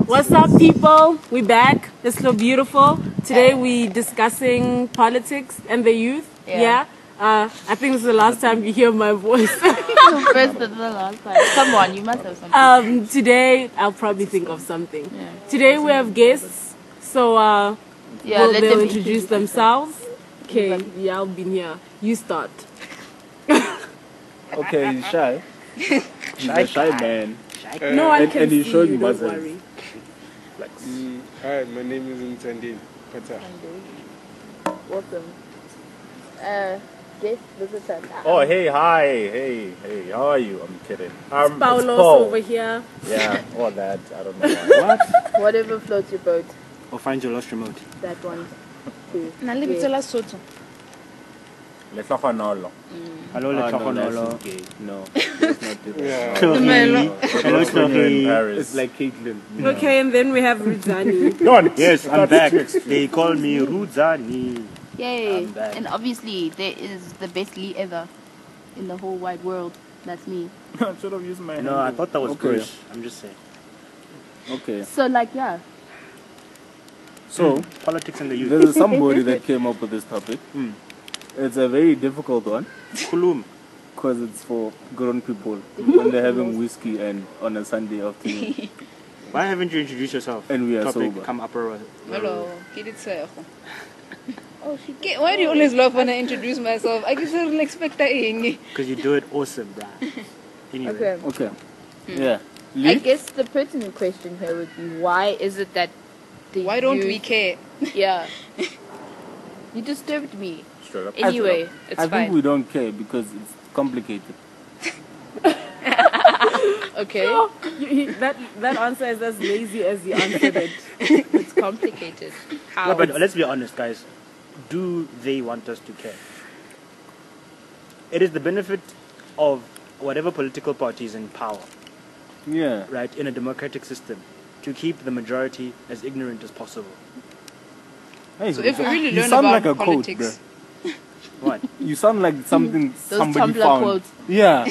What's up, people? We back. It's so beautiful. Today we discussing politics and the youth. Yeah. I think this is the last time you hear my voice. First and the last time. Come on, you must have something. Today I'll probably think of something. Yeah. Today we have guests, so Let they'll them introduce themselves. Okay, yeah, I'll be here. You start. Okay, he's shy. He's a shy man. No one can and he's see showing you, don't muscles. worry. Hi, my name is Ntandini Pata. Welcome. Guest visitor. Oh, hey, hi, hey, how are you? I'm kidding. It's Paulos Paul. over here. Yeah, all that. I don't know why. What? Whatever floats your boat. Or find your lost remote. That one. Too. Letlofanolo. Hello, No, Letlhogonolo. that's gay. No, let's not do that. Yeah. Hello, It's when you're in Tlhogi. Paris. It's like Caitlyn. Okay, and then we have Rizani. Yes, I'm back. They call me Rudzani. Yay. I'm back. And obviously, there is the best Lee ever in the whole wide world. That's me. I should have used my No, I thought that was Okay. Kush. I'm just saying. Okay. So, yeah. So, Politics and the youth. there's somebody that came up with this topic. Hmm. It's a very difficult one Kulum. because it's for grown people when they're having whiskey and on a Sunday afternoon. Why haven't you introduced yourself? And we are Topic, sober. come upper. Hello, Kiditsego. Why do you always laugh when I introduce myself? I just don't expect that. Because you do it awesome, bruh. Anyway. Okay. Okay. Yeah. I Lee? guess the pertinent question here would be, why is it that the Why don't youth- we care? Yeah. You disturbed me. Straight up. Anyway, It's I fine. think we don't care because it's complicated. okay. That answer is as lazy as he answered it. It's complicated. How? No, but let's be honest, guys. Do they want us to care? It is the benefit of whatever political party is in power, Yeah. right, in a democratic system, to keep the majority as ignorant as possible. Hey, So if we really you learn sound about like a politics, quote, What? You sound like something Those somebody Tumblr found. quotes. Yeah.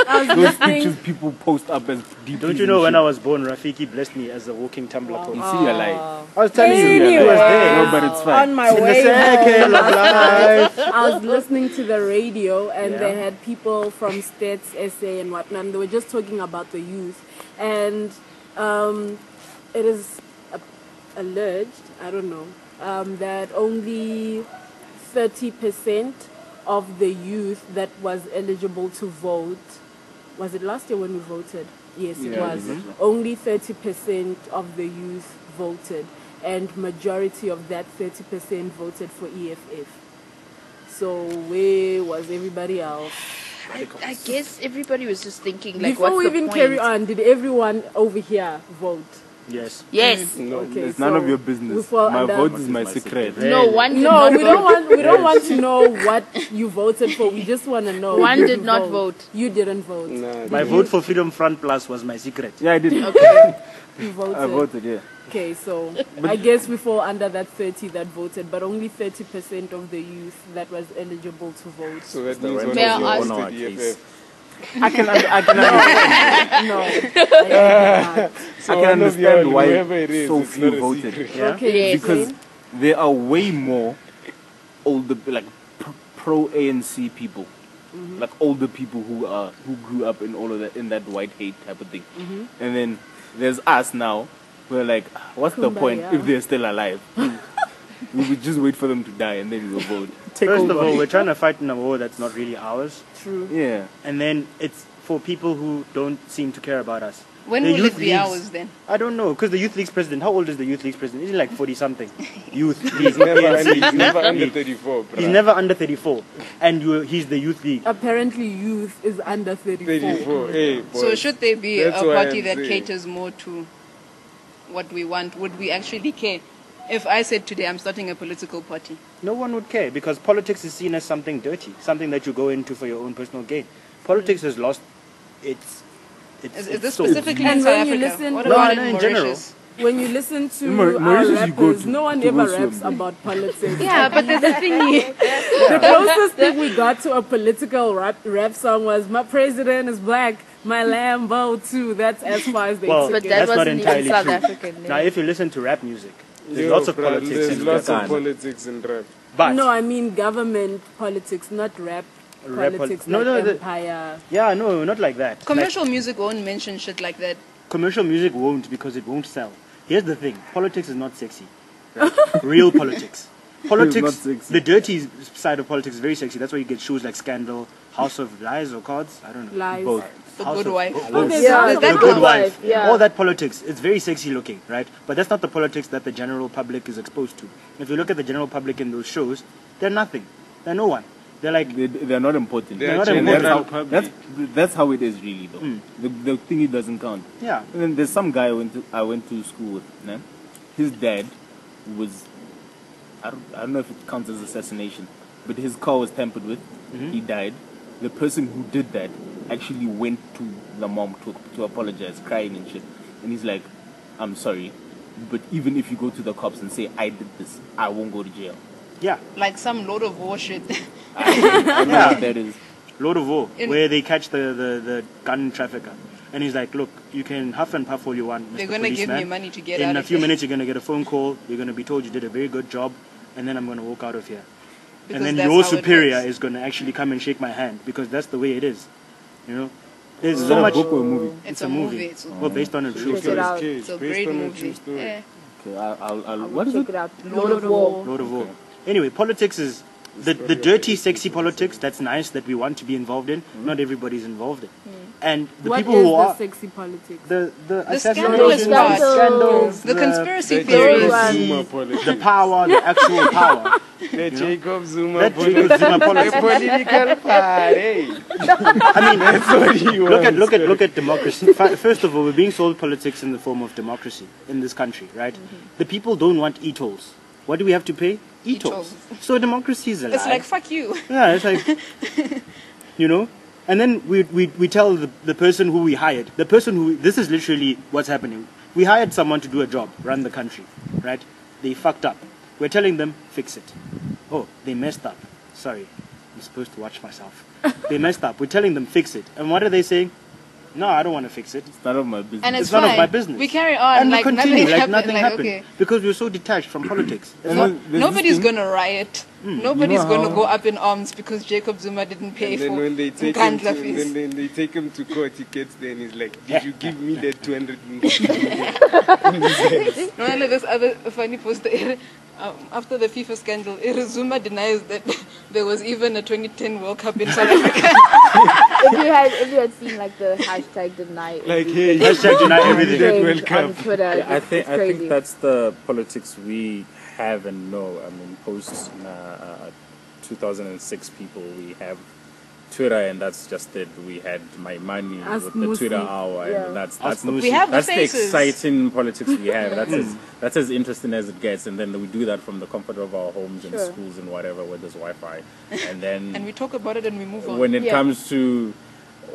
I was Those listening. pictures people post up as deep. Don't you know when I was born, Rafiki blessed me as a walking Tumblr quote? You see your life. I was telling you, Anyway, it was there. No, but it's fine. on my In the way circle home, of life. I was listening to the radio, and Yeah. they had people from Stats SA and whatnot, and they were just talking about the youth. And it is alleged, I don't know, that only 30% of the youth that was eligible to vote, was it last year when we voted? Yes, it Yeah, was. mhm. Only 30% of the youth voted, and majority of that 30% voted for EFF. So where was everybody else? I guess everybody was just thinking, like, Before what's we the even point? carry on, did everyone over here vote? Yes. Yes. No, Okay, it's none so of your we business. fall My under- vote is my secret. No, one did No, not we vote. don't want. We don't want to know what you voted for. We just want to know. One did did you not vote. You didn't vote. Nah, My vote for Freedom Front Plus was my secret. Yeah, I did. Okay, you voted. I voted, yeah. Okay, so I guess we fall under that 30 that voted, but only 30% of the youth that was eligible to vote. so that the means right one May of you I voted ask- EFF. I can understand. No, I cannot. So I can one of you, understand why whoever it is, so it's few not a voted. secret. Yeah? Okay, Yes. Because explain. there are way more older, like pro ANC people, like older people who grew up in all of that, in that white hate type of thing. And then there's us now. We're like, what's the point Kumbaya. if they're still alive? We would just wait for them to die and then we'll vote. First of all, we're trying to fight in a war that's not really ours. True. Yeah. And then it's for people who don't seem to care about us. when The will youth it be leagues- ours then? I don't know, because the Youth League's president, how old is the Youth League's president? Is he like 40-something? Youth League. He's never, ANC, under, he's Youth never under League. 34, bruh. He's never under 34. And he's the Youth League. Apparently, youth is under 34. 34. Hey, boy. So should there be That's a why party I'm that saying. caters more to what we want? Would we actually care? If I said today I'm starting a political party, No one would care, because politics is seen as something dirty, something that you go into for your own personal gain. Politics has lost its... is this soul. specifically in And South when you Africa? listen- What No, about no, in in general. Mauritius? When you listen to In our Mauritius, you go rappers, to- no one to ever go raps swim. about politics. Yeah, but the thing is, The closest thing we got to a political rap song was "My President is Black." my Lambo too. That's as far as they Well, took But it. that that's not wasn't even entirely South true. African. Now, if you listen to rap music, there's Yo, lots of bruh, politics There's in lots rap. of politics in rap. But No, I mean government politics, not rap Rap politics. no, like no, the- empire. yeah, no, not like that. Commercial music won't mention shit like that. Like, commercial music won't because it won't sell. Here's the thing: politics is not sexy. Right? Real politics. Politics, not sexy. the dirty side of politics is very sexy. That's why you get shows like Scandal, House of Lies or Cards. I don't know. Lies. Both. The House Good of- Wife. both. there's Yeah, House of the The Lies. Good Wife. Yeah. All that politics, it's very sexy looking, right? But that's not the politics that the general public is exposed to. If you look at the general public in those shows, they're nothing. They're no one. They're like, They're not important. They're not And important. that's, how, that's how it is really though. The thing it doesn't count. yeah. And then there's some guy I went to school with. Né? His dad was I don't know if it counts as assassination, but his car was tampered with. He died. The person who did that actually went to the mom to apologize, crying and shit. And he's like, "I'm sorry, but even if you go to the cops and say I did this, I won't go to jail." Yeah. Like some Lord of War shit. I know what that is. Lord of War, In- where they catch the gun trafficker. And he's like, look, you can huff and puff all you want, Mr. They're gonna give Policeman. me money to get In out a of few here." minutes, you're going to get a phone call. You're going to be told you did a very good job. And then I'm going to walk out of here. Because And then that's your how it superior works. is going to actually come and shake my hand. Because that's the way it is. You know? There's Is so that much... a book or a movie? It's a movie. It's Well, based on a true Check it story. out. it's a Based great on a movie. true story. Yeah. Okay, I'll what is Check it? it out. Lord of War. Lord of War. Anyway, politics is the dirty, sexy politics that's nice that we want to be involved in. Not everybody's involved in. And the What people is who the are... sexy politics? The scandalous part. scandals, The conspiracy The theories. Jacob theories. Zuma politics. the power, the actual power. The Jacob Zuma That politics. Jacob Zuma A politics. political party. I mean, That's what he wants. look at democracy. First of all, we're being sold politics in the form of democracy in this country, right? The people don't want e-tolls. What do we have to pay? E-tolls. So democracy is a lie. It's like, fuck you. Yeah, it's like, you know. And then we tell the person who we hired, the person who, this is literally what's happening. We hired someone to do a job, run the country, right? They fucked up. We're telling them, fix it. Oh, they messed up. Sorry, I'm supposed to watch myself. They messed up. We're telling them, fix it. And what are they saying? No, I don't want to fix it. It's none of my business. And It's it's none of fine. my business. We carry on And like we continue nothing like happened. nothing Like, happened. okay. Because we're so detached from politics. And No, then there's nobody's this thing- gonna riot. Nobody's You know gonna how- go up in arms because Jacob Zuma didn't pay And then for when they take him Nkandla to, fees. then they take him to court, he gets there and he's like, "Did you give me that 200 million?" No, no, this other funny poster. After the FIFA scandal, Zuma denies that there was even a 2010 World Cup in South Africa. If you had seen like the hashtag deny Like, hey, Hashtag deny everything. that World on Cup. Twitter, I it's think crazy. that's the politics we have and know. I mean, post 2006 people, we have Twitter, and that's just it. We had my money Ask with the Twitter Musi. hour, Yeah. and that's Ask the Musi. We have the that's the faces. exciting politics we have. That's as interesting as it gets, and then we do that from the comfort of our homes and Sure. schools and whatever where there's Wi-Fi, and then And we talk about it and we move on. when it Yeah. comes to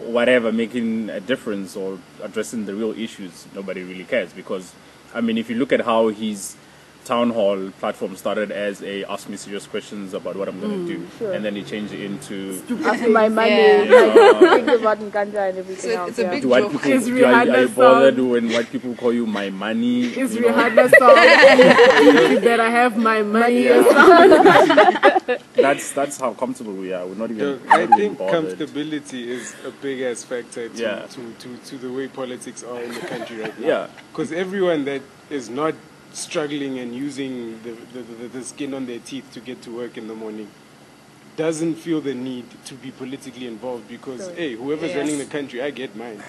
whatever making a difference or addressing the real issues, nobody really cares. Because I mean, if you look at how his town hall platform started as a ask me serious questions about what I'm going to do, sure. and then he changed it into After my money, Yeah. like, think about Nkandla and everything So else. it's a yeah. big do white joke. people Is are Rihanna you bothered song- when white people call you my money? Is you know? Rihanna song? You better have my money. Or something. That's how comfortable we are. We're not even. Yo, we're I not even think bothered. comfortability is a big ass factor to, Yeah. to the way politics are in the country right now. Yeah. Because everyone that is not struggling and using the skin on their teeth to get to work in the morning doesn't feel the need to be politically involved because, Sure. hey, whoever's Yes. running the country, I get mine.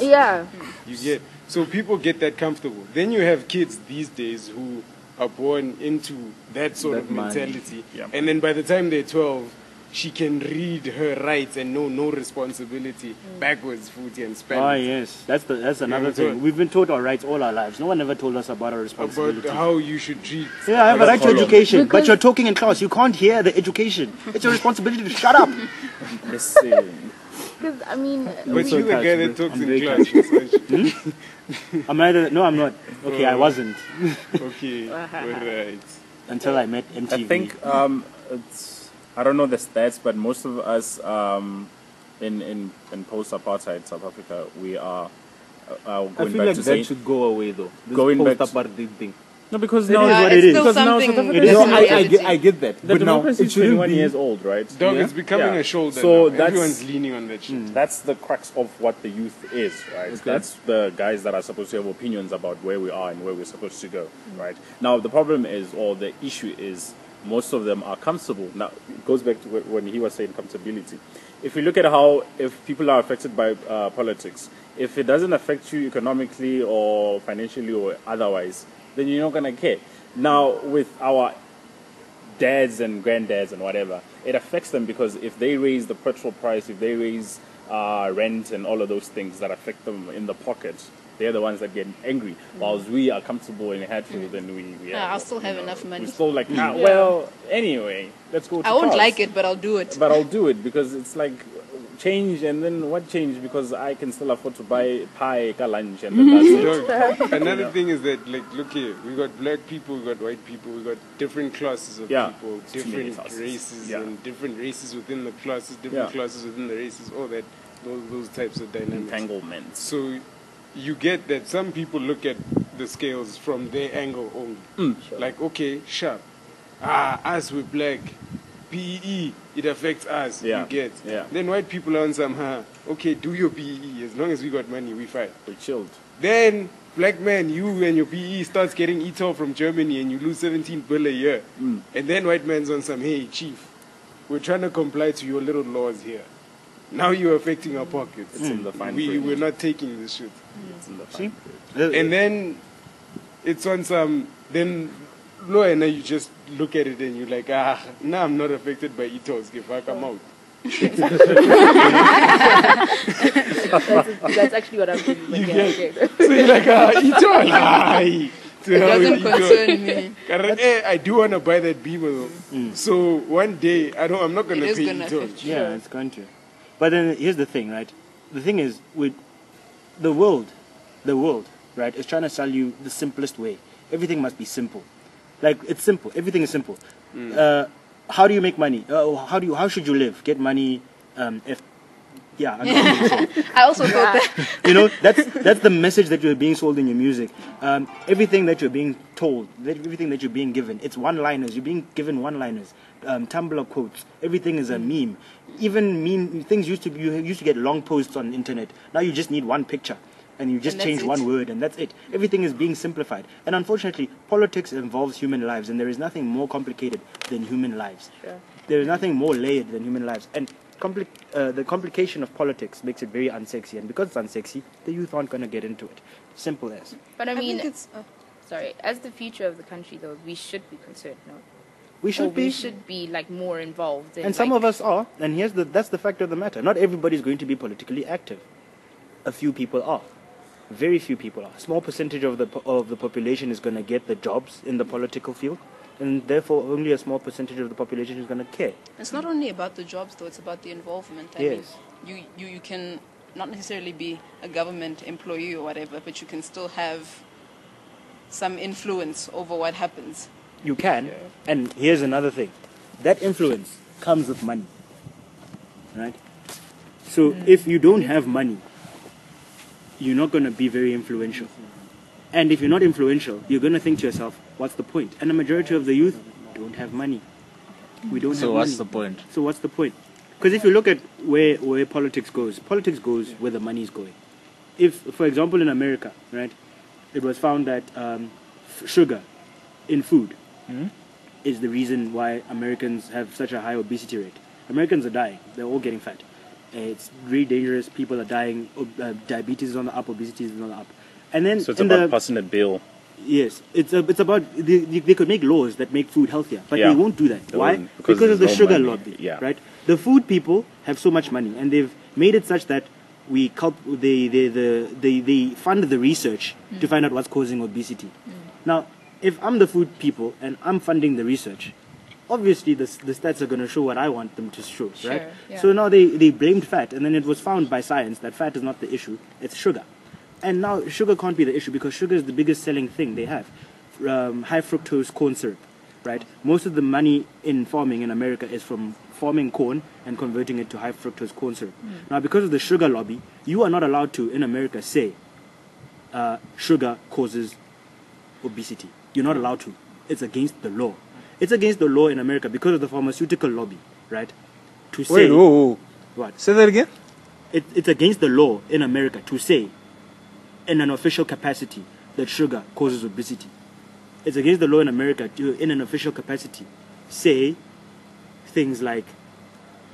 Yeah. You get so people get that comfortable. Then you have kids these days who are born into that sort That of mind. mentality, Yeah. and then by the time they're 12, she can read her rights and know no responsibility backwards, footy and Oh Spanish yes, that's another that's thing. what- We've been taught our rights all our lives. No one ever told us about our responsibilities. about how you should treat. Yeah, I have a right to Follow. education, but Because- you're talking in class. You can't hear the education. It's your responsibility to shut up. Listen. Because, I mean, But so you're the guy attached, that bro. talks I'm in very class. Masaj. I'm neither. No, I'm not. Okay, I wasn't Okay, alright. until I met MTV. I think it's, I don't know the stats, but most of us in post-apartheid South Africa, we are I going feel back like to that saying should go away though. This going back to- post-apartheid thing. no, because It now is what it's it is. still Because now something. South Africa it is is No, an not- identity. I get that. the But now democracy it is shouldn't 21 be. years old, right? Dog, Yeah. it's becoming Yeah. a shoulder So now. that's- Everyone's leaning on that shit. That's the crux of what the youth is, right? Okay. That's the guys that are supposed to have opinions about where we are and where we're supposed to go, right? Now, the problem is, or the issue is, most of them are comfortable. Now, it goes back to when he was saying comfortability. If we look at how, if people are affected by politics, if it doesn't affect you economically or financially or otherwise, then you're not going to care. Now, with our dads and granddads and whatever, it affects them because if they raise the petrol price, if they raise rent and all of those things that affect them in the pocket, they're the ones that get angry. Whilst we are comfortable in Hatfield and we I'll still have enough money. We're still like, well, anyway, let's go to I won't cars. like it, but I'll do it. But I'll do it because it's like change, and then what change? Because I can still afford to buy pie, ka lunch, and then that's it. Dog, another thing is that, like, look here, we got black people, we got white people, we got different classes of Yeah. people, Too many different classes. races, Yeah. and different races within the classes, different Yeah. classes within the races, all that, those types of dynamics. Entanglements. So you get that some people look at the scales from their angle only. Like, okay, sharp. Us with black. PEE, it affects us, Yeah, you get. yeah. Then white people are on some, okay, do your PEE. As long as we got money, we fight. We're chilled. Then, black man, you and your PE starts getting ETOL from Germany and you lose 17 bill a year. And then white man's on some, hey, chief, we're trying to comply to your little laws here. Now you're affecting our pockets. It's in the fine print. We're not taking this shit. It's in the See? fine And then it's on some, then, no, and then you just look at it and you're like, now I'm not affected by ETOLs, give I come out. That's actually what I'm thinking. But yeah, okay. So you're like, ETOL, aye. It doesn't concern me. I do want to buy that Beamer though. So one day, I'm not going It to is pay gonna ETOL. affect you. Yeah, it's going to. But then here's the thing, right? The thing is, with the world, right, is trying to sell you the simplest way. Everything must be simple. Like, it's simple. Everything is simple. How do you make money? How should you live? Get money. Yeah, I'm not really sure. I also thought that. You know, that's the message that you're being sold in your music. Everything that you're being told, everything that you're being given, it's one-liners. You're being given one-liners, Tumblr quotes. Everything is a meme. Even meme things you used to get long posts on the internet. Now you just need one picture, and you just And that's change it. one word, and that's it. Everything is being simplified. And unfortunately, politics involves human lives, and there is nothing more complicated than human lives. Sure. There is nothing more layered than human lives. And the complication of politics makes it very unsexy, and because it's unsexy, the youth aren't going to get into it. Simple as. But I mean, think it's. sorry, as the future of the country, though, we should be concerned, no? We Or should be. we should be like more involved. In, And some like, of us are, and that's the fact of the matter. Not everybody is going to be politically active. A few people are. Very few people are. A small percentage of the population is going to get the jobs in the political field, and therefore only a small percentage of the population is going to care. It's not only about the jobs, though. It's about the involvement. I Yes. mean, you can not necessarily be a government employee or whatever, but you can still have some influence over what happens. You can, and here's another thing. That influence comes with money, right? So if you don't have money, you're not going to be very influential. And if you're not influential, you're going to think to yourself, what's the point? And the majority of the youth don't have money. We don't have So money. what's the point? So what's the point? Because if you look at where politics goes where the money is going. If, for example, in America, right, it was found that sugar in food is the reason why Americans have such a high obesity rate. Americans are dying. They're all getting fat. It's really dangerous. People are dying. Diabetes is on the up. Obesity is on the up. And then So it's in about the, passing a bill. yes, it's about they could make laws that make food healthier, but Yeah. they won't do that. They Why? won't, because Because of the there's no sugar money. lobby. Yeah. Right. The food people have so much money, and they've made it such that they fund the research to find out what's causing obesity. Now, if I'm the food people and I'm funding the research, obviously the stats are going to show what I want them to show, right? Sure, yeah. So now they blamed fat, and then it was found by science that fat is not the issue, it's sugar. And now sugar can't be the issue because sugar is the biggest selling thing they have. High fructose corn syrup. right? Most of the money in farming in America is from farming corn and converting it to high fructose corn syrup. Now, because of the sugar lobby, you are not allowed to, in America, say sugar causes obesity. You're not allowed to. It's against the law. It's against the law in America because of the pharmaceutical lobby, right? To say, Wait, whoa. what? Say that again? It's against the law in America to say, in an official capacity, that sugar causes obesity. It's against the law in America to, in an official capacity, say things like,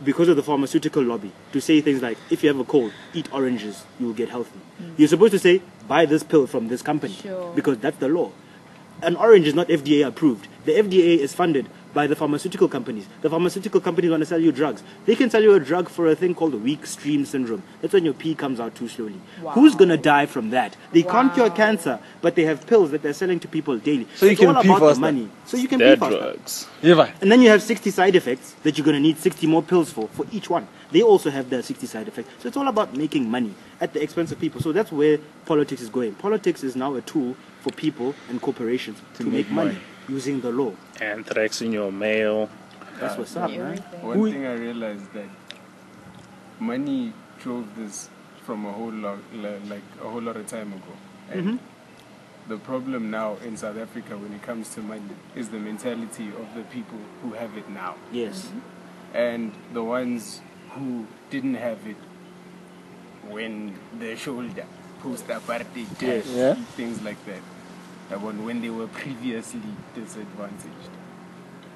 because of the pharmaceutical lobby, to say things like, if you have a cold, eat oranges, you will get healthy. You're supposed to say, buy this pill from this company, Sure. because that's the law. An orange is not FDA approved. The FDA is funded by the pharmaceutical companies. The pharmaceutical companies want to sell you drugs. They can sell you a drug for a thing called the weak stream syndrome. That's when your pee comes out too slowly. Who's going to die from that? They can't cure cancer, but they have pills that they're selling to people daily. So you it's can all pee about the faster. money. So you can pee Dead faster. drugs. Yeah, And then you have 60 side effects that you're going to need 60 more pills for each one. They also have their 60 side effects. So it's all about making money at the expense of people. So that's where politics is going. Politics is now a tool for people and corporations to make money using the law. Anthrax in your mail. That's what's up, man. One thing I realized that money drove this from a whole lot, like a whole lot of time ago. And the problem now in South Africa when it comes to money is the mentality of the people who have it now. Yes. And the ones who didn't have it when the shoulder, post-apartheid, Yes. Yeah. things like that, when they were previously disadvantaged.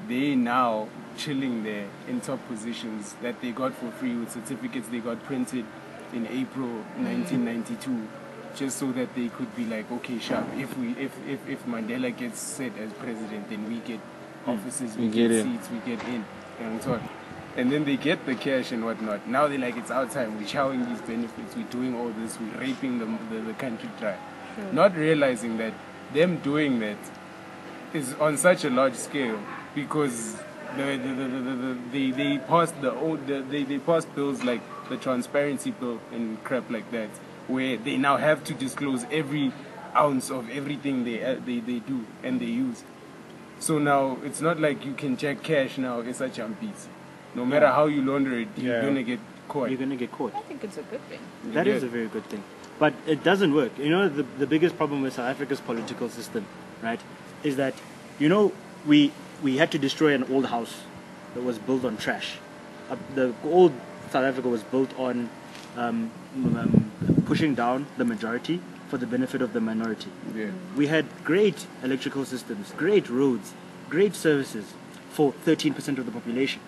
They now chilling there in top positions that they got for free with certificates they got printed in April 1992, just so that they could be like, okay, sharp, if Mandela gets set as president, then we get offices, we get in. seats, we get in, and so on. And then they get the cash and whatnot. Now they're like, it's our time, we're showering these benefits, we're doing all this, we're raping the country dry. Not realizing that them doing that is on such a large scale because they passed they passed bills like the transparency bill and crap like that, where they now have to disclose every ounce of everything they do and they use. So now it's not like you can check cash now. It's such a beats. No matter how you launder it, you're gonna get caught. You're going to get caught. I think it's a good thing. That is a very good thing. But it doesn't work. You know, the biggest problem with South Africa's political system, right, is that, you know, we had to destroy an old house that was built on trash. The old South Africa was built on pushing down the majority for the benefit of the minority. Yeah. We had great electrical systems, great roads, great services for 13% of the population.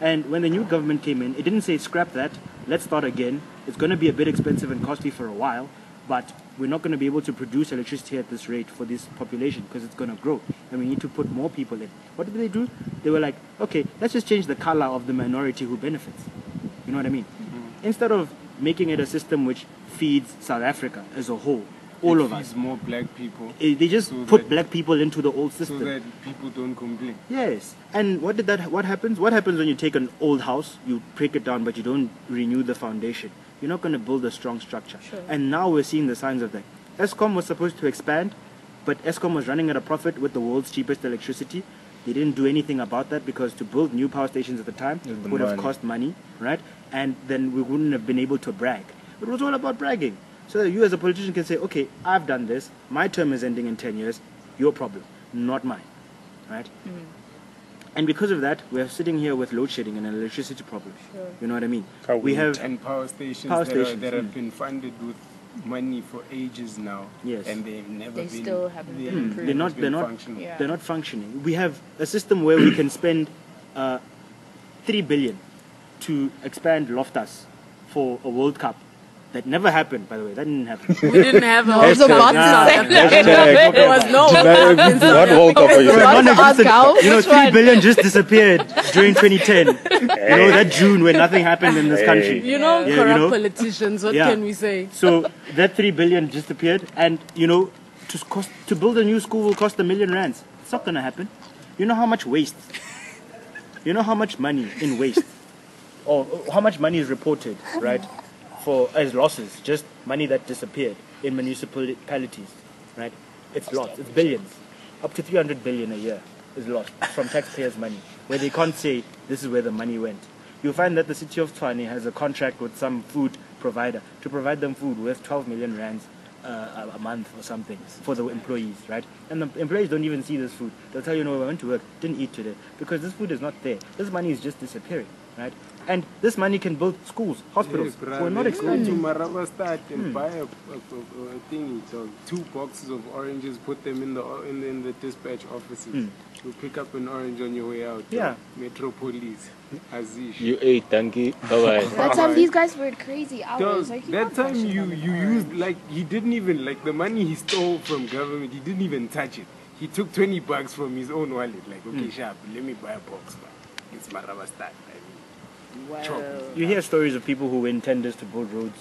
And when the new government came in, it didn't say scrap that, let's start again. It's going to be a bit expensive and costly for a while, but we're not going to be able to produce electricity at this rate for this population because it's going to grow and we need to put more people in. What did they do? They were like, okay, let's just change the color of the minority who benefits. You know what I mean? Instead of making it a system which feeds South Africa as a whole, all of us, more black people they just so put that- black people into the old so system. that people don't complain. Yes. And what happens? What happens when you take an old house, you break it down, but you don't renew the foundation? You're not going to build a strong structure. And now we're seeing the signs of that. Eskom was supposed to expand, but Eskom was running at a profit with the world's cheapest electricity. They didn't do anything about that because to build new power stations at the time With the would have money. cost money, right? And then we wouldn't have been able to brag. It was all about bragging. So you as a politician can say, okay, I've done this, my term is ending in 10 years, your problem, not mine, right? And because of that, we're sitting here with load shedding and an electricity problem. You know what I mean? We have And power stations, Power that, stations, that have been funded with money for ages now. Yes. And they've never They been. still haven't been improved. they're not functional. Yeah. they're not functioning. We have a system where we can spend 3 billion to expand Loftus for a World Cup. That never happened, by the way. That didn't happen. We didn't have a was about to say that. There was no What World Cup are you We're saying? about to ask Al, You know, which 3 one? billion just disappeared during 2010. You know, that June when nothing happened in this country. You know, Yeah, corrupt you know? politicians. What Yeah. can we say? So that 3 billion disappeared, and you know, to build a new school will cost R1 million. It's not gonna happen. You know how much waste? You know how much money in waste, or how much money is reported, right, for as losses, just money that disappeared in municipalities, right? It's lots. It's billions, up to 300 billion a year. is lost from taxpayers' money, where they can't say this is where the money went. You'll find that the city of Tshwane has a contract with some food provider to provide them food worth 12 million rands a month or something for the employees, right? And the employees don't even see this food. They'll tell you, no, I went to work, didn't eat today, because this food is not there. This money is just disappearing, right? And this money can build schools, hospitals. We're not Go expecting. to Marabastad and buy a thing, so 2 boxes of oranges, put them in the dispatch offices. You pick up an orange on your way out. Yeah. Metropolis, Azish. You ate, donkey. Bye-bye. That time these guys were crazy hours. Dog, Like, you that can't time question you them. used, like, he didn't even, like, the money he stole from government, he didn't even touch it. He took 20 bucks from his own wallet, like, okay, sharp, let me buy a box, man. It's Marabastad. Chop. You hear stories of people who win tenders to build roads,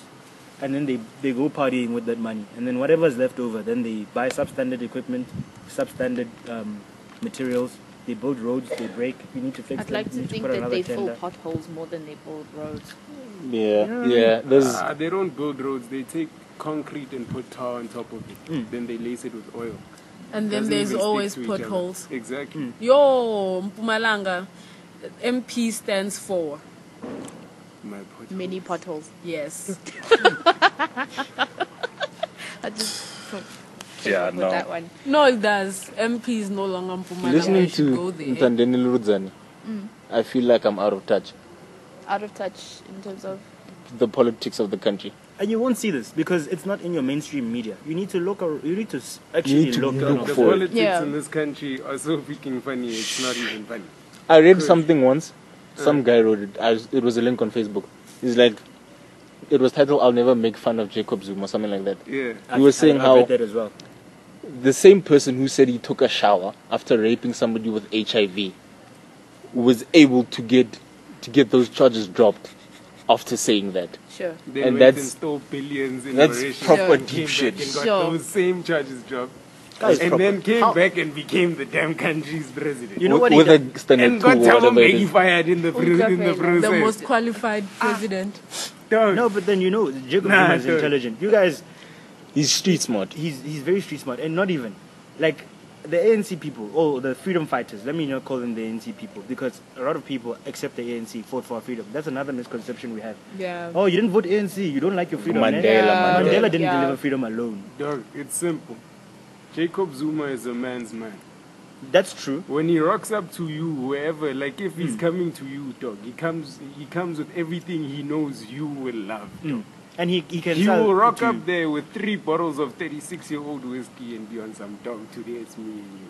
and then they go partying with that money, and then whatever's left over, then they buy substandard equipment, substandard materials. They build roads, they break. You need to fix I'd them. like you to need think put that another they fill tender. potholes more than they build roads. Yeah. There's They don't build roads, they take concrete and put tar on top of it. Then they lace it with oil. And then Doesn't there's even stick always to each other. potholes. Exactly. Yo, Mpumalanga, MP stands for My pothole. Many potholes. yes. I just Yeah, with no. that one. No, it does. MP is no longer Mpumalanga. listening You should to go there. Ntandeni Lurudzani. I feel like I'm out of touch. Out of touch in terms of The politics of the country. And you won't see this because it's not in your mainstream media. You need to look. You need to actually need to look. look The for it. politics Yeah. in this country are so freaking funny, it's not even funny. I read something once. Some guy wrote it. It was a link on Facebook. He's like, it was titled "I'll never make fun of Jacob Zuma," something like that. Yeah. He was saying I how read that as well. the same person who said he took a shower after raping somebody with HIV was able to get those charges dropped after saying that. sure. They And went that's- and stole billions in that's Mauritius proper and deep came shit. back and got Sure. those same charges dropped. Guys, and proper. then came How- back and became the damn country's president. You know what he with did? a standard and two got or Thabo whatever it Mbeki is. fired in the Exactly. process. The most qualified president. Dog. No, but then you know, Jacob Nah, Zuma is dude. intelligent. You guys, He's street smart. he's very street smart, and not even like the ANC people or the freedom fighters. Let me not call them the ANC people because a lot of people except the ANC fought for our freedom. That's another misconception we have. Yeah. Oh, you didn't vote ANC. You don't like your freedom. Mandela, eh? Yeah. Mandela didn't Yeah. deliver freedom alone. Dog, it's simple. Jacob Zuma is a man's man. That's true. When he rocks up to you, wherever, like if he's coming to you, dog, he comes with everything he knows you will love. Dog. And he can. He sell will rock to you. up there with 3 bottles of 36-year-old whiskey and be on some dog. Today it's me and you.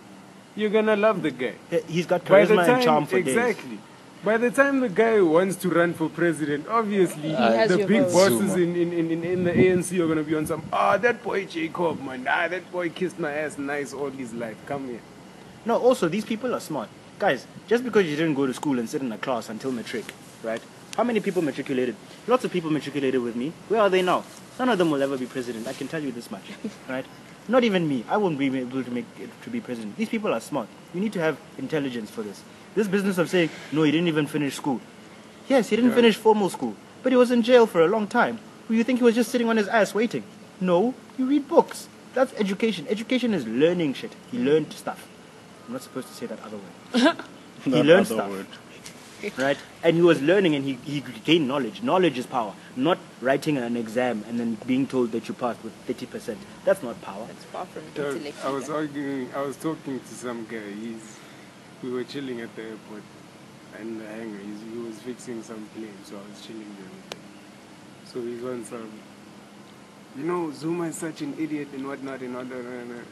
You're gonna love the guy. He's got By the charisma time, and charm for days. exactly. By the time the guy wants to run for president, obviously has the your big vote. bosses in the ANC are gonna be on some. That boy Jacob, man. That boy kissed my ass nice all his life. Come here. No, also, these people are smart. Guys, just because you didn't go to school and sit in a class until matric, right? How many people matriculated? Lots of people matriculated with me. Where are they now? None of them will ever be president. I can tell you this much, right? Not even me. I won't be able to make it to be president. These people are smart. You need to have intelligence for this. This business of saying, no, he didn't even finish school. Yes, he didn't finish formal school, but he was in jail for a long time. Do you think he was just sitting on his ass waiting? No, you read books. That's education. Education is learning shit. He learned stuff. I'm not supposed to say that other word. He That learned other stuff, word. right? And he was learning and he gained knowledge. Knowledge is power. Not writing an exam and then being told that you passed with 30%. That's not power. It's far from Dog, intellect. I was talking to some guy. We were chilling at the airport, and the hangar. He was fixing some plane, so I was chilling there with him. So he's on some. Zuma is such an idiot and whatnot and whatnot.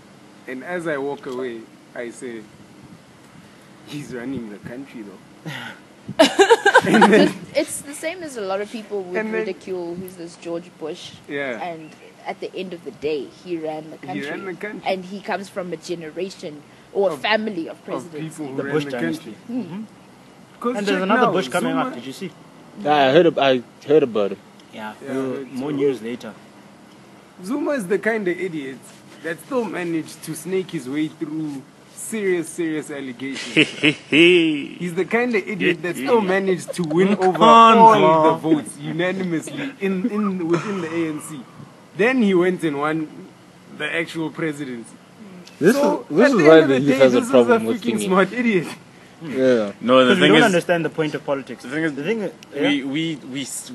And as I walk away, I say, he's running the country though. It's the same as a lot of people would And then- ridicule who's this George Bush. Yeah. And at the end of the day, he ran the country. ran the country. And he comes from a generation or a family of Of presidents. people who The ran Bush the dynasty. country. 'Cause And there's check another now, Bush coming Zuma- up. Did you see? I heard about it. Yeah. Yeah, I heard More too. news later. Zuma is the kind of idiot that still managed to snake his way through serious allegations. He's the kind of idiot that still managed to win over all the votes unanimously within the ANC. Then he went and won the actual presidency. This So, is at the why end of the the youth day, has a this is problem a with freaking thinking. smart idiot. Yeah. No, the Because we thing don't is, understand the point of politics. the thing is, yeah?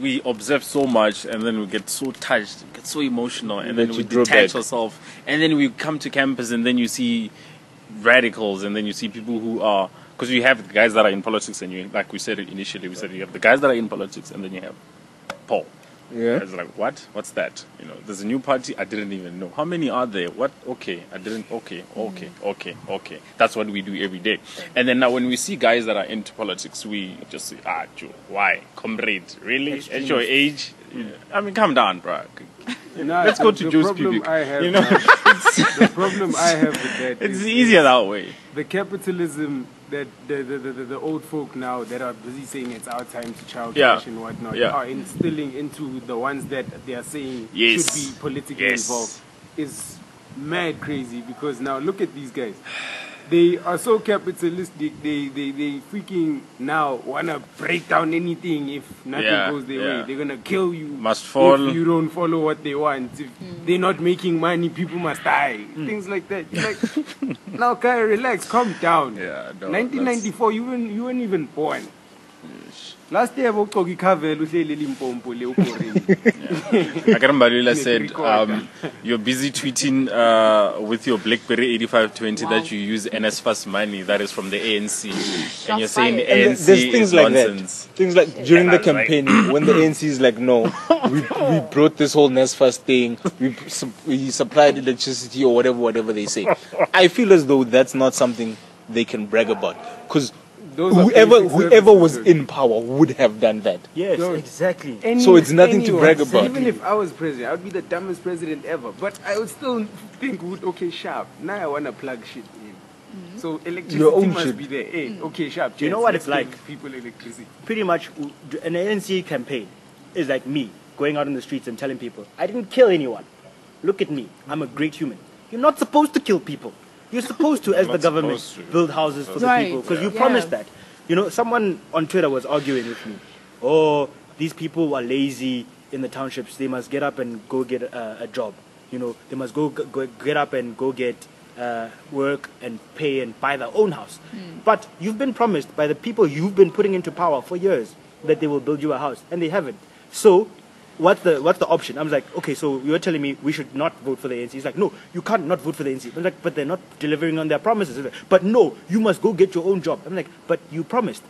we observe so much, and then we get so touched, get so emotional, and then That we you draw detach back. ourselves, and then we come to campus, and then you see radicals, and then you see people who are, because you have the guys that are in politics, and you, like we said initially, we said you have the guys that are in politics, and then you have Paul. Yeah. It's like, what? What's that? You know, there's a new party. I didn't even know. How many are there? What? Okay. I didn't. Okay. That's what we do every day. And then now when we see guys that are into politics, we just say, Joe, why? Comrade, really? At your age? I mean, calm down, bro. Nah, Let's go to the Joe's problem pubic. I have You know? now- the problem I have with that It's is easier that way. the capitalism that the old folk now that are busy saying it's our time to child Yeah. cash and whatnot Yeah. are instilling into the ones that they are saying Yes. should be politically Yes. involved is mad crazy, because now look at these guys. They are so capitalistic. They freaking now wanna break down anything if nothing Yeah, goes their yeah. way. They're gonna kill you. Must fall. If you don't follow what they want. If they're not making money, people must die. Things like that. You're like, now, Kai, relax, calm down. Yeah, no, 1994, you weren't even born. Last year, Bokogi Kavel, uhleli Limpopo, le ukhoreni. Akarambalila said, you're busy tweeting with your BlackBerry 8520 that you use NSFAS money that is from the ANC. And you're saying the And ANC there's is things like nonsense. that. Things like during the that's right. campaign, when the ANC is like, no, we brought this whole NSFAS thing, we supplied electricity or whatever they say. I feel as though that's not something they can brag about. Because Those are whoever basic was services. in power would have done that. Yes, Yo. exactly. So it's nothing to brag about. Even if I was president, I would be the dumbest president ever. But I would still think, okay, sharp. Now I want to plug shit in. So electricity Your own must shit. be there. Hey, okay, sharp. Do you know gents, what let's it's like? give people electricity. Pretty much, an ANC campaign is like me going out in the streets and telling people, I didn't kill anyone. Look at me. I'm a great human. You're not supposed to kill people. You're supposed to, as the Not government, supposed to. build houses for the Right. people. Because you Yeah. promised that. You know, someone on Twitter was arguing with me. Oh, these people are lazy in the townships. They must get up and go get a job. You know, they must go get up and go get work and pay and buy their own house. But you've been promised by the people you've been putting into power for years that they will build you a house, and they haven't. So, what's the option? I'm like, okay, so you're telling me we should not vote for the ANC. He's like, no, you can't not vote for the ANC. I'm like, but they're not delivering on their promises. He's like, but no, you must go get your own job. I'm like, but you promised.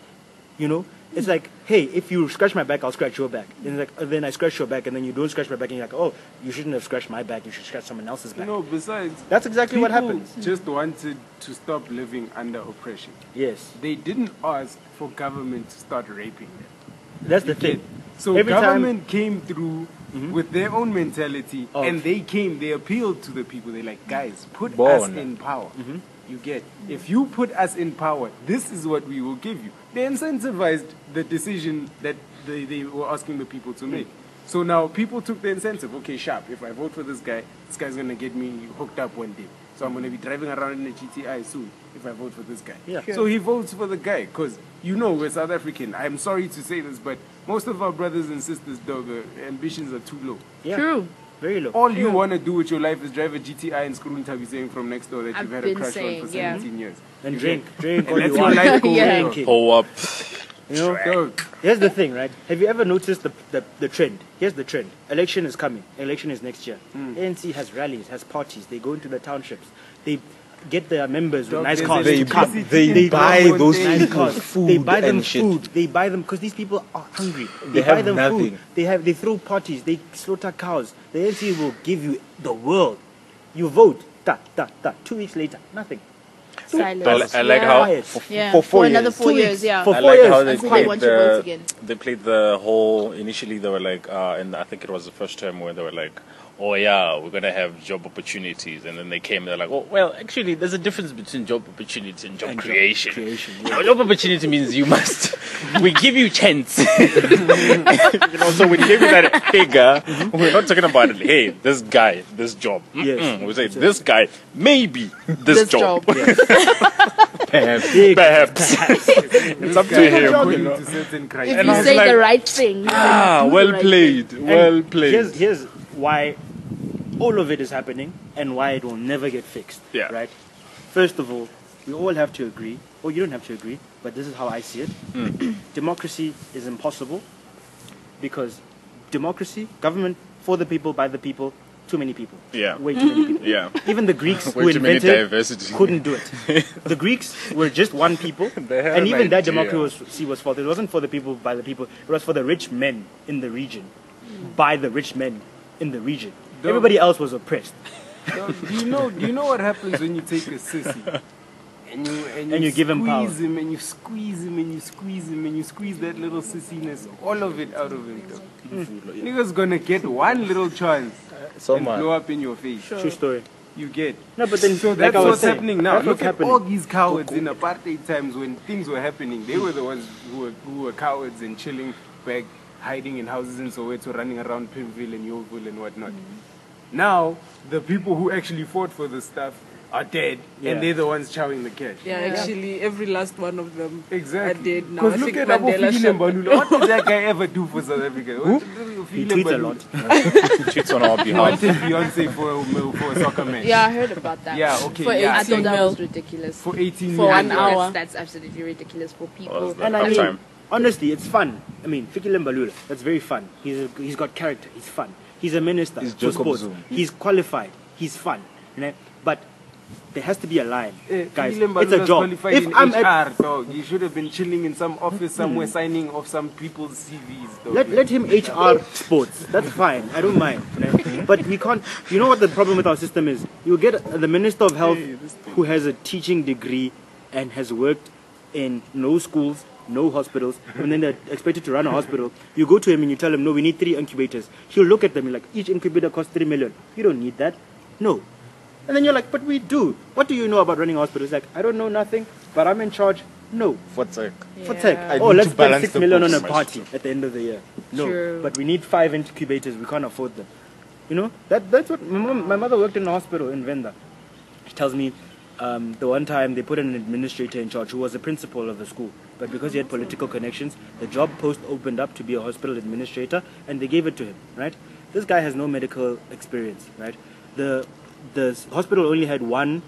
You know, it's like, hey, if you scratch my back, I'll scratch your back. And like, then I scratch your back, and then you don't scratch my back, and you're like, oh, you shouldn't have scratched my back. You should scratch someone else's back. No, besides, That's exactly what people happens. just wanted to stop living under oppression. Yes, They didn't ask for government to start raping them. that's the thing. So Every time- government came through with their own mentality, Oh. and they appealed to the people. They're like, guys, put us Bona. in power. You get, if you put us in power, this is what we will give you. They incentivized the decision that they were asking the people to make. So now people took the incentive. Okay, sharp. If I vote for this guy's gonna get me hooked up one day. So I'm gonna be driving around in a GTI soon if I vote for this guy. Yeah. So he votes for the guy because we're South African. I'm sorry to say this, but most of our brothers and sisters, dog, ambitions are too low. Yeah. True. Very low. All you want to do with your life is drive a GTI and Skruntabi saying from next door that I've you've had a been crush saying, on for yeah. 17 years. And You drink get- all and you that's your want. life goal. Yeah. dog. Drinking. Pull up. You know, Dog. here's the thing, right? Have you ever noticed the trend? Here's the trend. Election is coming. Election is next year. ANC has rallies, has parties. They go into the townships. They get their members with Dog, nice there's cars They, to come. they buy don't those want Nice people cars. food They buy them and shit. food. They buy them because these people are hungry. They buy have them nothing. food. They throw parties. They slaughter cows. The ANC will give you the world. You vote. 2 weeks later, nothing. Silence. I like yeah. how Quiet. Yeah. for 4 another years. 4 2 years, weeks. yeah. For I 4 like years. how they Until they played want your votes the again. they played the whole. Initially, they were like, and I think it was the first term where they were like, "Oh yeah, we're gonna have job opportunities," and then they came. They're like, "Oh well, actually, there's a difference between job opportunity and job creation. Now, job opportunity means you must. We give you chance. So we give you that figure. We're not talking about it. Hey, this guy, this job. Yes. We say this guy, maybe this job. Perhaps. Perhaps. It's up to him. According to certain criteria. If I you was say like, the right thing. you Ah, do the well right played. thing. Well played. Here's why all of it is happening and why it will never get fixed. Yeah. Right? First of all, we all have to agree, or you don't have to agree, but this is how I see it. Democracy is impossible because democracy, government for the people, by the people, too many people. Yeah. Way too many people. Yeah. Even the Greeks who Way too many invented diversity. couldn't do it. The Greeks were just one people, They had and an even that idea. democracy was for. It wasn't for the people, by the people. It was for the rich men in the region, by the rich men in the region. Everybody else was oppressed. Dog, do you know what happens when you take a sissy and you give him power. squeeze him and you squeeze him and you squeeze him and you squeeze that little sissiness, all of it out of him. Dog. Nigga's gonna get one little chance and blow up in your face. True story. You get. No, but then So like that's I was what's saying, happening now. that's Look what's at happening. all these cowards in apartheid times when things were happening. They were the ones who were cowards and chilling back, hiding in houses in Soweto, running around Pimville and Yeoville and whatnot. Now, the people who actually fought for the stuff are dead, Yeah. and they're the ones chowing the cash. Yeah, actually, every last one of them Exactly. are dead now. Because I look think at Abu Mandela Fikile shot Mbalula. What did that guy ever do for South Africa? He tweets a lot. Cheats on our He behalf. wanted Beyonce for a soccer match. Yeah, I heard about that. Yeah, okay. For yeah. I thought that 18 was ridiculous. For 18 For 1 million. hour. That's absolutely ridiculous for people. Was that And I that mean, time? honestly, it's fun. I mean, Fikile Mbalula, that's very fun. He's got character. He's fun. He's a minister He's for Jacob sports. Zuma. He's qualified. He's fun. You know? But there has to be a line, guys. Fikile It's a Mbalula's job. qualified If in I'm HR, at, dog. He should have been chilling in some office somewhere, signing off some people's CVs, dog. let him HR sports. That's fine. I don't mind. You know? But we can't. You know what the problem with our system is? You get the minister of health who has a teaching degree and has worked in no schools, no hospitals, and then they're expected to run a hospital. You go to him and you tell him, no, we need 3 incubators. He'll look at them and like, each incubator costs 3 million. You don't need that. No. And then you're like, but we do. What do you know about running a hospital? It's like, I don't know nothing, but I'm in charge. No. For tech. For tech. I Oh, need let's to spend balance 6 the million on a books. party at the end of the year. No. True. But we need 5 incubators. We can't afford them. You know, that's what my mother worked in a hospital in Venda. She tells me the one time they put an administrator in charge who was the principal of the school. But because he had political connections, the job post opened up to be a hospital administrator and they gave it to him, right? This guy has no medical experience, right? The hospital only had 1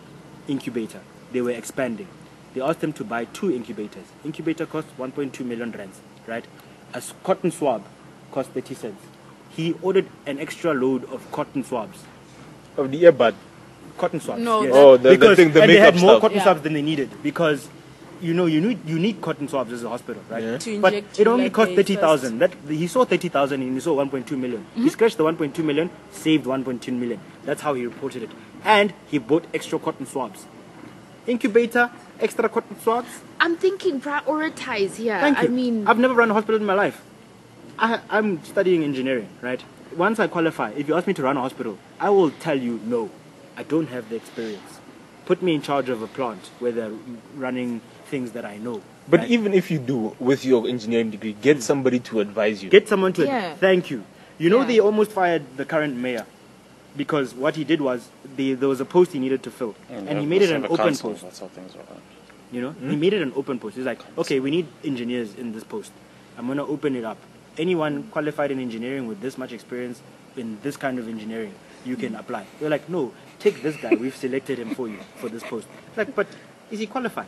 incubator. They were expanding. They asked him to buy 2 incubators. Incubator cost 1.2 million rands, right? A cotton swab cost 30 cents. He ordered an extra load of cotton swabs. Of the earbud. Cotton swabs. No, yes. Oh, the Because- thing, the and they had makeup more stuff. cotton Yeah. swabs than they needed because you need cotton swabs as a hospital, right? Yeah. To But inject it you only like cost a 30,000. That he saw 30,000 and he saw 1.2 million. He scratched the 1.2 million, saved 1.2 million. That's how he reported it. And he bought extra cotton swabs. Incubator, extra cotton swabs. I'm thinking prioritize here. Thank you. I mean, I've never run a hospital in my life. I'm studying engineering, right? Once I qualify, if you ask me to run a hospital, I will tell you no. I don't have the experience. Put me in charge of a plant where they're running things that I know. But right? even if you do, with your engineering degree, get somebody to advise you. Get someone to Yeah. thank you. You know Yeah. they almost fired the current mayor because what he did was there was a post he needed to fill, and he made it an open post. That's how things are. You know, he made it an open post. He's like, okay, we need engineers in this post. I'm gonna open it up. Anyone qualified in engineering with this much experience in this kind of engineering, you can apply. They're like, no, take this guy. We've selected him for you for this post. Like, but is he qualified?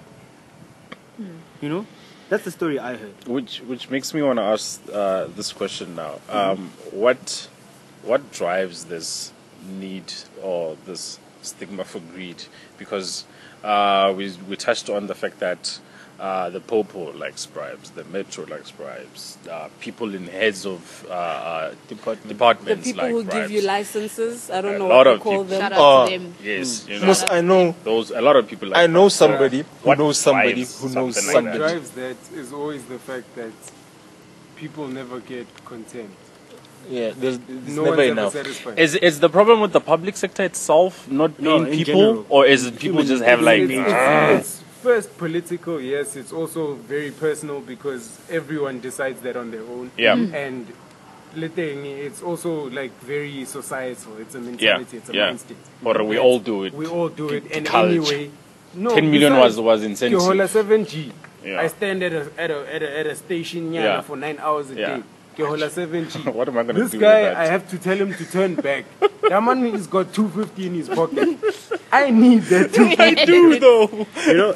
You know, that's the story I heard. Which makes me want to ask this question now. What drives this need or this stigma for greed? Because we touched on the fact that the Popo likes bribes, the Metro likes bribes, people in heads of The departments people like who bribes. give you licenses, I don't A know lot what to of call people. them. shout out to them. Yes, you know, Most I know, a lot of people like I know bribes. somebody who What knows somebody drives who knows something like What that? somebody. drives that is always the fact that people never get content. Yeah, there's No never one's enough. ever satisfied. Is the problem with the public sector itself not No, paying in people, general. or is it people just have like? It's first political, yes. It's also very personal because everyone decides that on their own. Yeah. And it's also like very societal. It's a mentality. It's a mindset. Or we And all do it. We all do it. And College. anyway, no. 10 million besides, was incentive. Kehola 7G. Yeah. I stand at a station Yeah. for 9 hours a Yeah. day. ke hola 70. What am I gonna This do guy, with that? I have to tell him to turn back. That man has got 250 in his pocket. I need that 250. I do though.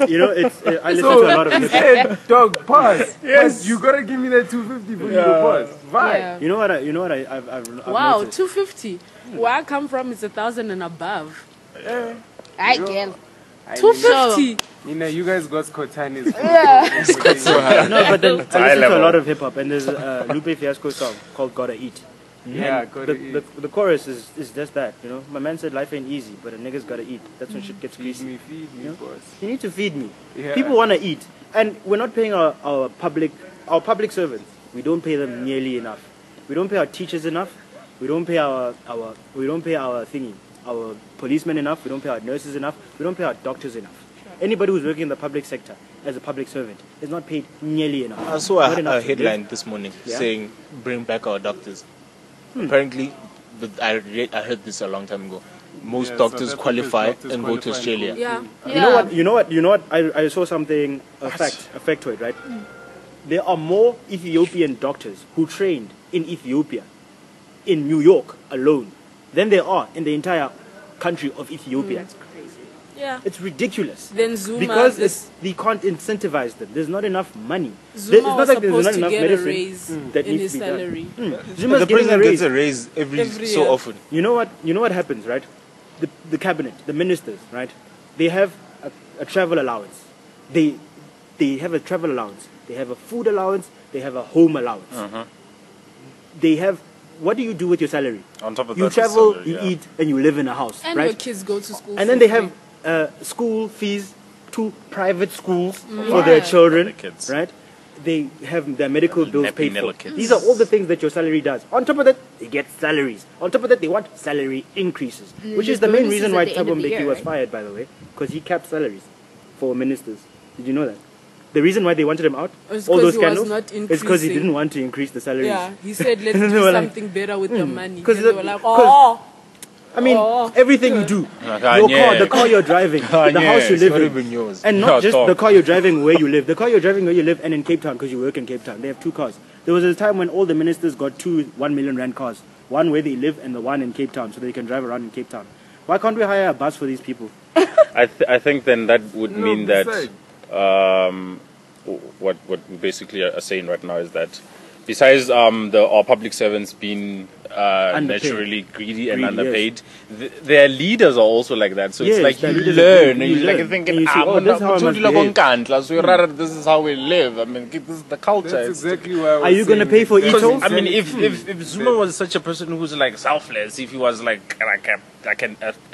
You know, it's I listen So to a lot of he hip said, dog, pause. Yes. But you gotta give me that 250 for you to pause. Why? Yeah. You know what? I've Wow, noticed? 250. Where I come from is 1,000 and above. I get. 250. You guys got Scotanis. No, but then I listen high to a level. lot of hip hop, and there's a Lupe Fiasco song called "Gotta Eat." Yeah, And gotta the eat. the chorus is just that, you know. My man said life ain't easy, but a nigga's gotta eat. That's when shit gets Feed greasy. me, boss. You need to feed me. Yeah. People want to eat, and we're not paying our public servants. We don't pay them nearly enough. We don't pay our teachers enough. We don't pay our policemen enough. We don't pay our nurses enough. We don't pay our doctors enough. Anybody who's working in the public sector as a public servant is not paid nearly enough. I saw Not a enough to headline live. this morning Yeah? saying, "Bring back our doctors." Apparently, I heard this a long time ago. Most Yeah, doctors South Africa's qualify doctors and go to qualify and Australia. go. Yeah. You know what? I saw something, a factoid, right? There are more Ethiopian doctors who trained in Ethiopia, in New York alone, than there are in the entire country of Ethiopia. Yeah. It's ridiculous. Then Zuma, Because this- they can't incentivize them. There's not enough money. Zuma It's was not like there's supposed not to enough get a medicine raise that in needs his to be done. salary. Zuma's The getting a president raise. gets a raise every so year. often. You know what happens, right? The cabinet, the ministers, right? They have a travel allowance. They have a travel allowance. They have a food allowance. They have a home allowance. They have. What do you do with your salary? On top of You that, travel, salary, you yeah. eat, and you live in a house, And right? your kids go to school. And then for they free. have school fees to private schools for their Yeah. children, For the kids. right? They have their medical bills Nappy paid for. little kids. These are all the things that your salary does. On top of that, they get salaries. On top of that, they want salary increases, which is the main bonuses reason at why the end Thabo of the Mbeki year, was right? fired, by the way, because he capped salaries for ministers. Did you know that? The reason why they wanted him out, It's all 'cause those he was scandals, not is because he increasing. didn't want to increase the salaries. Yeah, he said, let's They do were like, something better with the money. 'cause And they the- were like, 'cause- oh, I mean, Oh, everything you do, Ah, your yeah. car, the car you're driving, the yeah, house you it's live not in, even yours. and No, not just talk. the car you're driving where you live. The car you're driving where you live and in Cape Town because you work in Cape Town. They have two cars. There was a time when all the ministers got two 1 million rand cars, one where they live and the one in Cape Town, so they can drive around in Cape Town. Why can't we hire a bus for these people? I think then that would No, mean that beside- what we basically are saying right now is that besides our public servants being Underpaid. naturally greedy and Greedy, underpaid, their leaders are also like that. So Yes, it's like their you leaders are learn greedy. and You you're like learn. thinking, And you see, oh, this is how I must behave. this is how we live. I mean, this is the culture. That's It's- exactly why I was Are you gonna saying pay for that's e-tolls? I mean, insanity. if Zuma was such a person who's like selfless, if he was like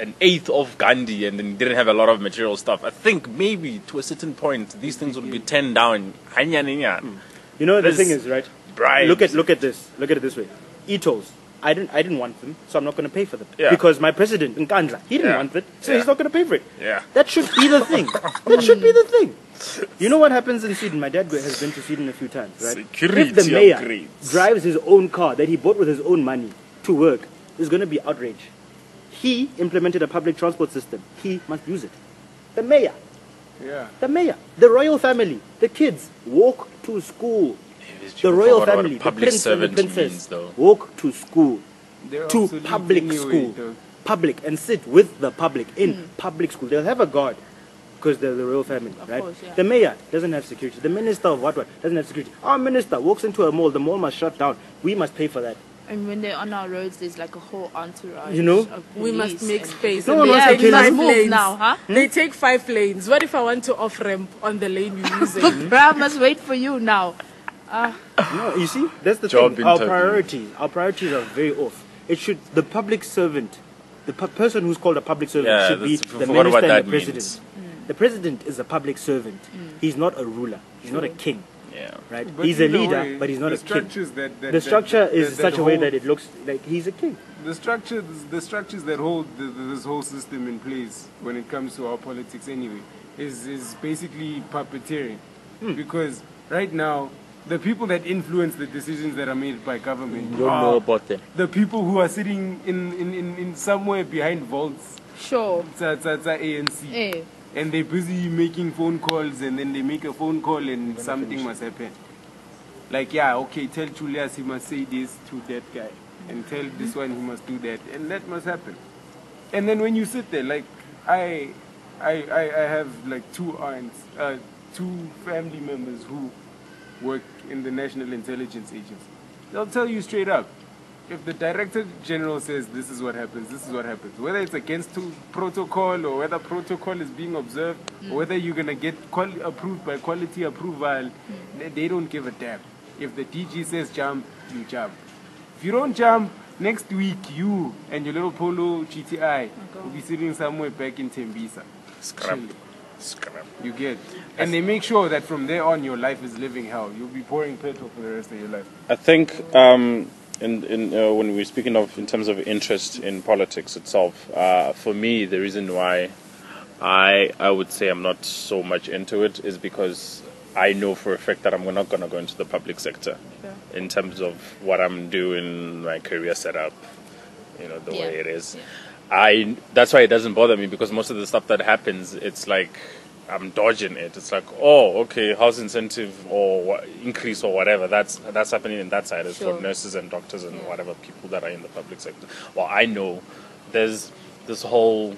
an eighth of Gandhi and then didn't have a lot of material stuff, I think maybe to a certain point these things would be turned down. You know, the There's thing is, right? bribes. Look at this. Look at it this way. E-tolls. I didn't want them, so I'm not going to pay for them. Yeah. Because my president, Nkandla, he didn't Yeah. want it, so Yeah. he's not going to pay for it. Yeah. That should be the thing. That should be the thing. You know what happens in Sweden? My dad has been to Sweden a few times, right? Security If the mayor upgrades. drives his own car that he bought with his own money to work, there's going to be outrage. He implemented a public transport system. He must use it. The mayor. Yeah. The mayor. The royal family. The kids walk to school. The royal family, the public prince and the servant princess, means, though. walk to school, They're to obsolete public anyway, school, though. public, and sit with the public in public school. They'll have a guard because they're the royal family, right? course, yeah. The mayor doesn't have security. The minister of what doesn't have security. Our minister walks into a mall. The mall must shut down. We must pay for that. And when they're on our roads, there's like a whole entourage. You know? of we must police make and- space. No and one they wants to take kill you. five Move lanes. now, huh? They take 5 lanes. What if I want to off ramp on the lane you're using? Bruh, must wait for you now. No, you see, that's the Job thing. Our interview. priorities are very off. It should the public servant, the person who's called a public servant Yeah, should be that's- the forgot minister what and that the president. means. The president is a public servant. He's not a ruler. He's not a king. Yeah. Right? But He's a in a leader, way, but he's not the a king. structures The structure is that such a way hold- that it looks like he's a king. the structures that hold this whole system in place when it comes to our politics anyway is basically puppeteering. Because right now the people that influence the decisions that are made by government You don't know about them. the people who are sitting in somewhere behind vaults Sure. it's ANC Eh. and they're busy making phone calls and then they make a phone call and something must happen. Like, yeah, okay, tell Julius he must say this to that guy, and tell this one he must do that, and that must happen. And then when you sit there, like, I have like two aunts, two family members who work in the National Intelligence Agency. They'll tell you straight up, if the Director General says this is what happens, this is what happens. Whether it's against protocol or whether protocol is being observed, or whether you're going to get approved by quality approval, they don't give a damn. If the DG says jump, you jump. If you don't jump, next week you and your little Polo GTI will be sitting somewhere back in Tembisa. Scrap. Chilling. Scrap. You get. And they make sure that from there on your life is living hell. You'll be pouring petrol for the rest of your life. I think when we're speaking of in terms of interest in politics itself, for me the reason why I would say I'm not so much into it is because I know for a fact that I'm not going to go into the public sector in terms of what I'm doing, my career setup, the way it is. Yeah. That's why it doesn't bother me, because most of the stuff that happens, it's like I'm dodging it. It's like, oh, okay, house incentive or increase or whatever. That's happening in that side. It's for nurses and doctors and whatever people that are in the public sector. Well, I know there's this whole,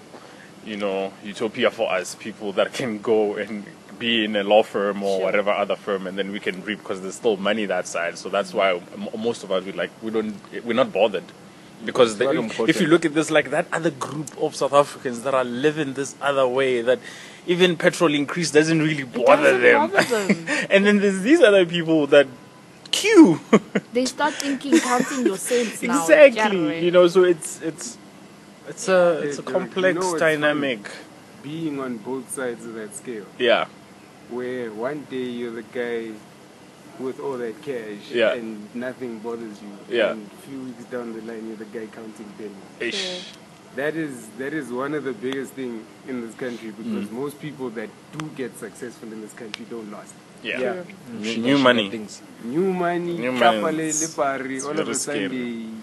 utopia for us, people that can go and be in a law firm or whatever other firm, and then we can reap, because there's still money that side. So that's why most of us we're not bothered. Because if you look at this, like that other group of South Africans that are living this other way, that even petrol increase doesn't really bother them. And then there's these other people that queue. They start thinking, counting your cents now. Exactly. So it's a complex dynamic. Being on both sides of that scale. Yeah. Where one day you're the guy with all that cash and nothing bothers you. Yeah. And a few weeks down the line, you're the guy counting pennies. Ish. That is one of the biggest things in this country, because most people that do get successful in this country don't last. Yeah. New money. New money. New All money. of a sudden,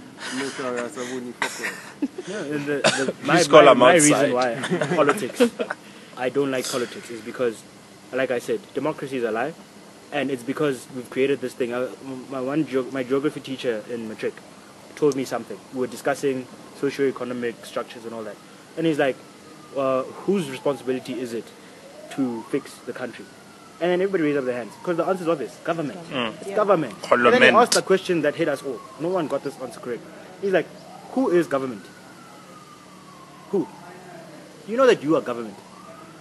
my reason why politics, I don't like politics, is because, like I said, democracy is alive, and it's because we've created this thing. My geography teacher in matric told me something. We were discussing socio-economic structures and all that, and he's like, whose responsibility is it to fix the country? And then everybody raised up their hands, because the answer is obvious: government. It's government. And then he asked a question that hit us all. No one got this answer correct. He's like, who is government? Who? You know that you are government.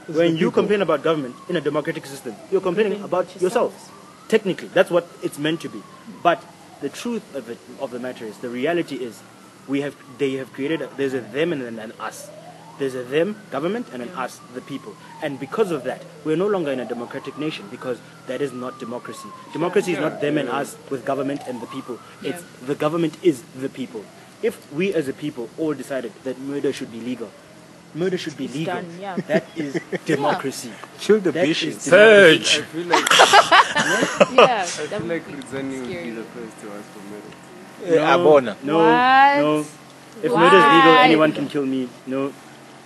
When you complain about government in a democratic system, you're complaining about yourself. Technically, that's what it's meant to be. But the truth of the matter is, the reality is, they have created, there's a them and an us. There's a them, government, and an us, the people. And because of that, we're no longer in a democratic nation, because that is not democracy. Democracy is not them and us with government and the people. It's the government is the people. If we as a people all decided that murder should be legal, murder should be legal. Done, that is democracy. Kill the bishops. Purge. I feel like I feel like Rizani would be the first to ask for murder. No. If murder is legal, anyone can kill me. No.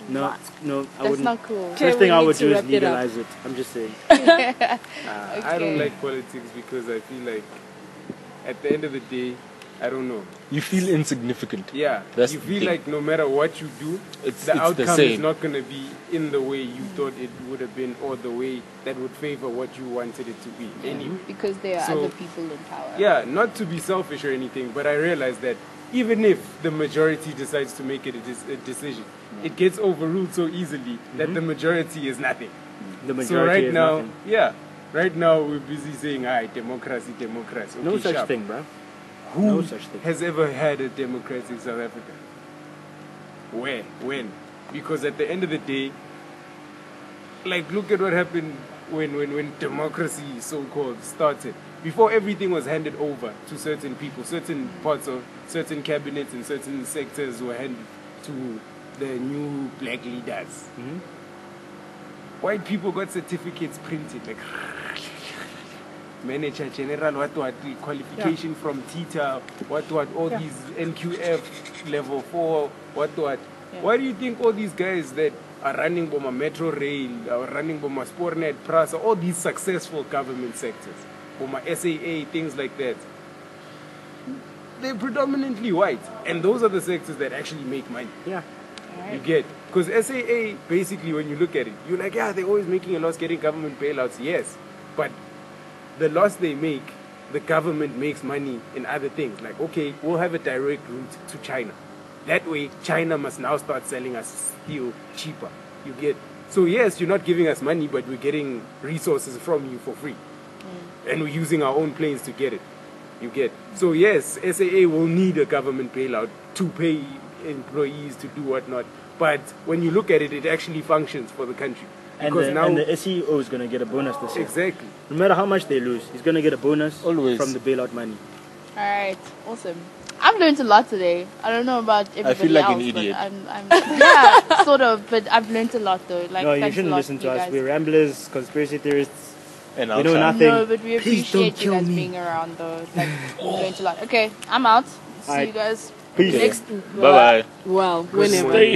I That's wouldn't. not cool. First thing I would do is legalize it. I'm just saying. I don't like politics, because I feel like at the end of the day, I don't know. You feel insignificant. Yeah, That's you the feel thing. like no matter what you do, It's the the outcome same. is not going to be in the way you thought it would have been, or the way that would favor what you wanted it to be. Anyway. Because there are So- other people in power. Yeah, not to be selfish or anything, but I realize that even if the majority decides to make it a decision, it gets overruled so easily that the majority is nothing. The majority So right is now, nothing. right now we're busy saying, democracy. Okay, No such sharp. thing, bro. Who No such thing. has ever had a democratic South Africa? Where? When? Because at the end of the day, like, look at what happened when democracy, so-called, started. Before everything was handed over to certain people, certain parts of certain cabinets and certain sectors were handed to the new black leaders. White people got certificates printed, like manager general, what qualification from TITA, what all these NQF level 4, what. Why do you think all these guys that are running Boma Metro Rail, are running Boma Sportnet, Prasa, all these successful government sectors, or my SAA, things like that, they're predominantly white. And those are the sectors that actually make money. Yeah. You get, because SAA, basically, when you look at it, you're like, yeah, they're always making a loss getting government bailouts. Yes, but the loss they make, the government makes money in other things. Like, okay, we'll have a direct route to China. That way, China must now start selling us steel cheaper. You get, so yes, you're not giving us money, but we're getting resources from you for free. And we're using our own planes to get it. You get, so yes, SAA will need a government bailout to pay employees to do whatnot. But when you look at it, it actually functions for the country. And Because now, and the SEO is going to get a bonus this year. exactly. No matter how much they lose, he's going to get a bonus Always. from the bailout money. All right, awesome. I've learned a lot today. I don't know about everybody feel like else, an idiot. but yeah, sort of. But I've learned a lot though. Like, No, you thanks a shouldn't lot, listen to you us. guys. We're ramblers, conspiracy theorists. And We know outside. nothing. No, but we Please don't appreciate you kill guys me. being around though. Like, we learned a lot. Okay, I'm out. See Alright. you guys Peace. Next, Bye bye. well, whenever. Stay